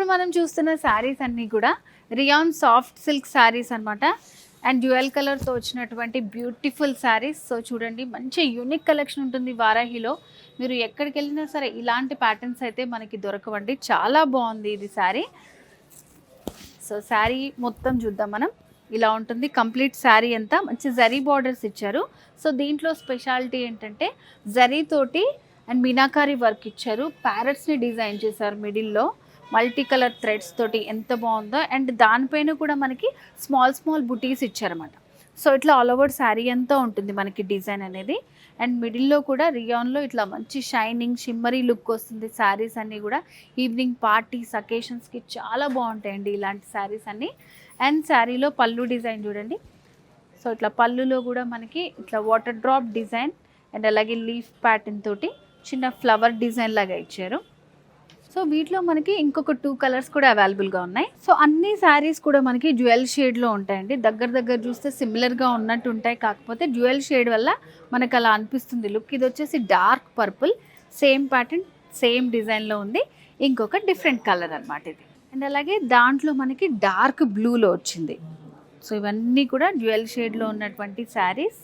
ఇప్పుడు మనం చూస్తున్న శారీస్ అన్నీ కూడా రియాన్ సాఫ్ట్ సిల్క్ శారీస్ అన్నమాట. అండ్ డ్యూయల్ కలర్తో వచ్చినటువంటి బ్యూటిఫుల్ శారీస్. సో చూడండి, మంచి యూనిక్ కలెక్షన్ ఉంటుంది వారాహిలో. మీరు ఎక్కడికి వెళ్ళినా సరే ఇలాంటి ప్యాటర్న్స్ అయితే మనకి దొరకవండి. చాలా బాగుంది ఇది శారీ. సో శారీ మొత్తం చూద్దాం మనం. ఇలా ఉంటుంది కంప్లీట్ శారీ అంతా. మంచి జరీ బార్డర్స్ ఇచ్చారు. సో దీంట్లో స్పెషాలిటీ ఏంటంటే జరీ తోటి అండ్ మీనాకారి వర్క్ ఇచ్చారు. ప్యారెట్స్ని డిజైన్ చేశారు మిడిల్లో మల్టీ కలర్ థ్రెడ్స్ తోటి. ఎంత బాగుందో. అండ్ దానిపైన కూడా మనకి స్మాల్ స్మాల్ బుటీస్ ఇచ్చారన్నమాట. సో ఇట్లా ఆల్ ఓవర్ శారీ అంతా ఉంటుంది మనకి డిజైన్ అనేది. అండ్ మిడిల్లో కూడా రియాన్లో ఇట్లా మంచి షైనింగ్ షిమ్మరీ లుక్ వస్తుంది. శారీస్ అన్నీ కూడా ఈవినింగ్ పార్టీస్ అకేషన్స్కి చాలా బాగుంటాయండి ఇలాంటి శారీస్ అన్నీ. అండ్ శారీలో పళ్ళు డిజైన్ చూడండి. సో ఇట్లా పళ్ళులో కూడా మనకి ఇట్లా వాటర్ డ్రాప్ డిజైన్ అండ్ అలాగే లీఫ్ ప్యాటర్న్ తోటి చిన్న ఫ్లవర్ డిజైన్ లాగా ఇచ్చారు. సో వీటిలో మనకి ఇంకొక 2 కలర్స్ కూడా అవైలబుల్గా ఉన్నాయి. సో అన్ని శారీస్ కూడా మనకి డ్యూయల్ షేడ్లో ఉంటాయండి. దగ్గర చూస్తే సిమిలర్గా ఉన్నట్టు ఉంటాయి, కాకపోతే డ్యూయల్ షేడ్ వల్ల మనకు అలా అనిపిస్తుంది లుక్. ఇది వచ్చేసి dark purple, same pattern same డిజైన్లో ఉంది, ఇంకొక డిఫరెంట్ కలర్ అనమాట ఇది. అండ్ అలాగే దాంట్లో మనకి డార్క్ బ్లూలో వచ్చింది. సో ఇవన్నీ కూడా డ్యూయల్ షేడ్లో ఉన్నటువంటి శారీస్.